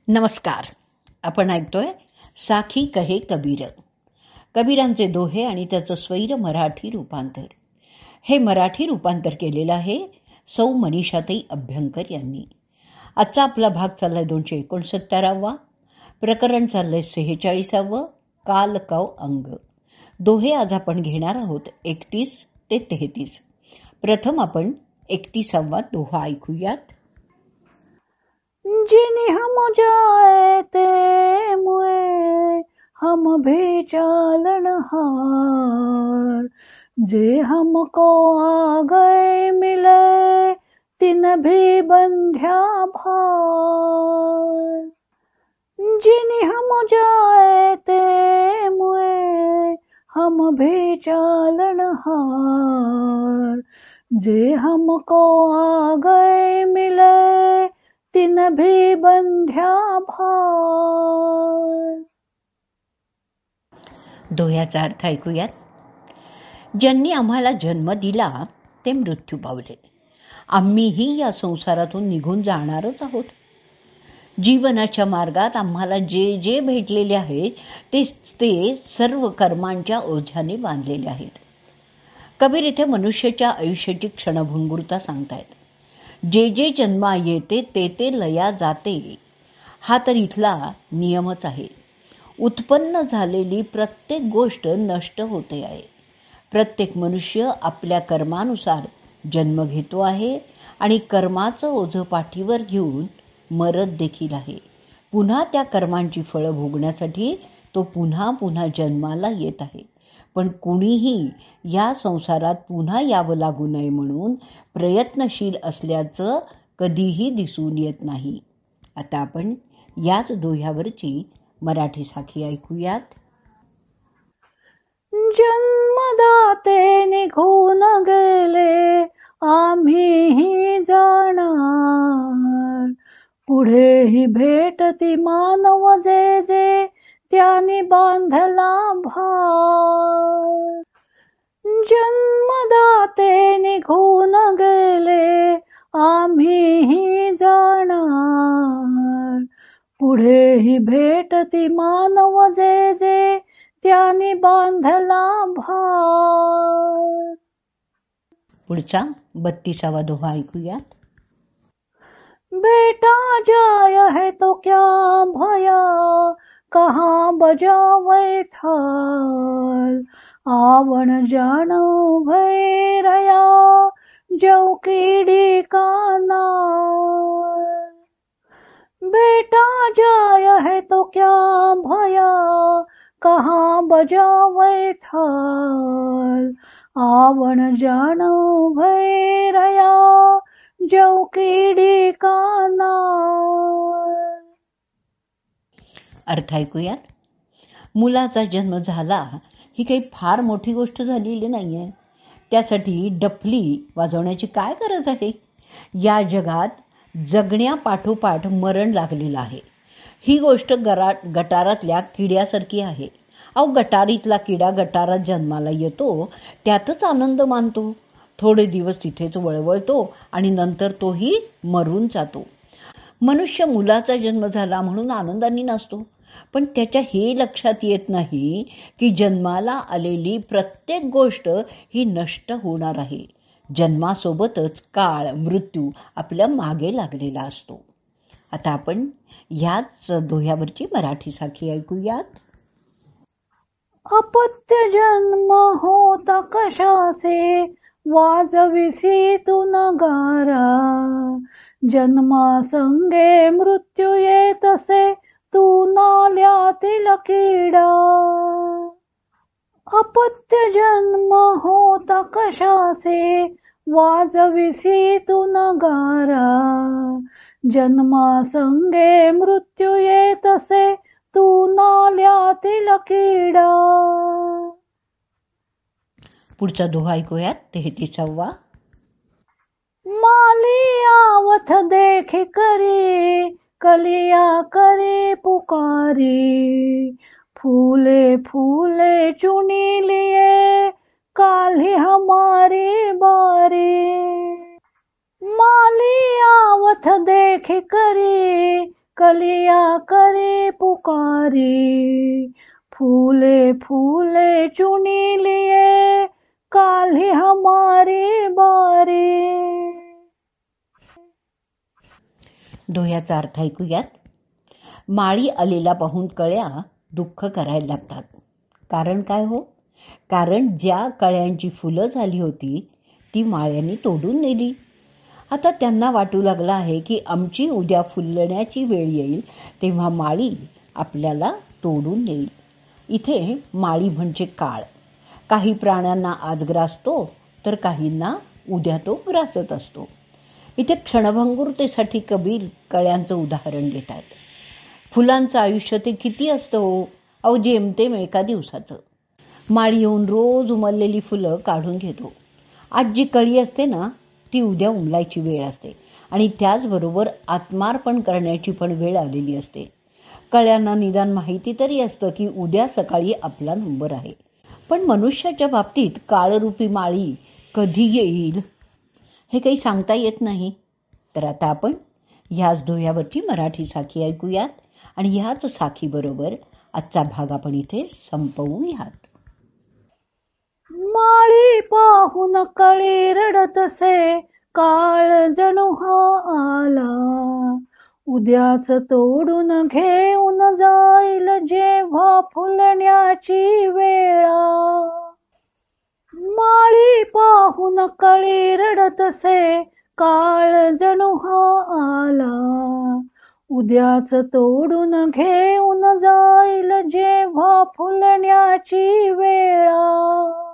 नमस्कार. आपण ऐकतोय साखी कहे कबीर, कबीरांचे दोहे आणि त्याचं स्वैर मराठी रूपांतर. हे मराठी रूपांतर केलेलं आहे सौ मनीषाताई अभ्यंकर यांनी. आजचा आपला भाग चाललाय 269वा. प्रकरण चाललंय 46वा. काल कव अंग. दोहे आज आपण घेणार आहोत 31 ते 33. प्रथम आपण 31वा दोहा ऐकूयात. जिनि हम जाए ते मुए हम भी चालन हार, जे हमको आ गए मिले तिन भी बंध्या भार. जिनि हम जाए ते मुए हम भी चालन हार, जे हमको आ गए मिले तिन भी बंध्या भार. दोह्याचा अर्थ ऐकूयात. ज्यांनी आम्हाला जन्म दिला ते मृत्यू पावले. आम्हीही या संसारातून निघून जाणारच आहोत. जीवनाच्या मार्गात आम्हाला जे जे भेटलेले आहे ते सर्व कर्मांच्या ओझ्याने बांधलेले आहेत. कबीर इथे मनुष्याच्या आयुष्याची क्षणभंगुरता सांगतायत. जे जे जन्मा येते ते लया जाते, हा तर इथला नियमच आहे. उत्पन्न झालेली प्रत्येक गोष्ट नष्ट होते आहे. प्रत्येक मनुष्य आपल्या कर्मानुसार जन्म घेतो आहे आणि कर्माचं ओझं पाठीवर घेऊन मरत देखील आहे. पुन्हा त्या कर्मांची फळं भोगण्यासाठी तो पुन्हा पुन्हा जन्माला येत आहे. पण कुणीही या संसारात पुन्हा यावं लागू नये म्हणून प्रयत्नशील असल्याचं कधीही दिसून येत नाही. आता आपण याच दोह्यावरची मराठी साखी ऐकूयात. जन्मदाते निघून गेले आम्हीही जाणार, पुढेही भेटती मानव जे जे त्याने बांधला भार. जन्मदाते निघून गेले आम्हीही जाणार, पुढेही भेटती मानव जे जे त्याने बांधला भार. पुढचा 32वा दोहा ऐकूयात. बेटा जाय है तो क्या भया, कहाँ बजावे थाल, आवण जान भय रया जो कीड़ी का नाल. बेटा जाय है तो क्या भया, कहाँ बजावे थाल, आवण जान भय रया जो कीड़ी का नाल. अर्थ ऐकूयात. मुलाचा जन्म झाला ही काही फार मोठी गोष्ट झालेली नाहीये. त्यासाठी डफली वाजवण्याची काय गरज आहे. या जगात जगण्यापाठोपाठ मरण लागलेलं आहे. ही गोष्ट गटारातल्या किड्यासारखी आहे. गटारीतला किडा गटारात जन्माला येतो, त्यातच आनंद मानतो. थोडे दिवस तिथेच वळवळतो आणि नंतर तोही मरून जातो. मनुष्य मुलाचा जन्म झाला म्हणून आनंदाने नसतो, पण त्याच्या हे लक्षात येत नाही की जन्माला आलेली प्रत्येक गोष्ट ही नष्ट होणार आहे. जन्मासोबतच काळ, मृत्यू आपल्या मागे लागलेला असतो. आता आपण ह्याच दोह्यावरची मराठी साखी ऐकूयात. अपत्य जन्म होता कशासे, वाजविसी तू नगारा, जन्मासंगे मृत्यू येतसे तू नाल्यातील किडा. अपत्य जन्म होता कशासे, वाजविसी तू नगारा, जन्मासंगे मृत्यू येतसे तू नाल्यातील किडा. पुढचा दोहा ऐकूयात 33वा. माली आवथ देख करी, कलिया करे पुकारी, फूले फूले चुनी लिए काल्हि हमारी बारी. माली आवथ देख करी, कलिया करे पुकारी, फूले फूले चुनी लिए, काल्हि हमारी बारी. दोह्याचा अर्थ ऐकूयात. माळी आलेला पाहून कळ्या दुःख करायला लागतात. कारण काय हो? कारण ज्या कळ्यांची फुलं झाली होती ती माळ्यांनी तोडून नेली. आता त्यांना वाटू लागलं आहे की आमची उद्या फुलण्याची वेळ येईल तेव्हा माळी आपल्याला तोडून नेईल. इथे माळी म्हणजे काळ. काही प्राण्यांना आज ग्रासतो तर काहींना उद्या तो ग्रासत असतो. इथे क्षणभंगुरतेसाठी कबीर कळ्यांचं उदाहरण देतात. फुलांचं आयुष्य ते किती असतं हो? अहो जेमतेम एका दिवसाचं. माळी येऊन रोज उमललेली फुलं काढून घेतो. आज जी कळी असते ना ती उद्या उमलायची वेळ असते आणि त्याचबरोबर आत्मार्पण करण्याची पण वेळ आलेली असते. कळ्यांना निदान माहिती तरी असतं की उद्या सकाळी आपला नंबर आहे. पण मनुष्याच्या बाबतीत काळरूपी माळी कधी येईल हे काही सांगता येत नाही. तर आता आपण ह्याच दोह्यावरची मराठी साखी ऐकूयात आणि ह्याच साखीबरोबर आजचा भाग आपण इथे संपवूयात. माळी पाहून कळी रडतसे, काळ जणू हा आला. उद्याच तोडून घेऊन जाईल जेव्हा फुलण्याची वेळा. माळी पाहून कळी रडतसे, काळ जणू हा आला. उद्याच तोडून घेऊन जाईल जेव्हा फुलण्याची वेळा.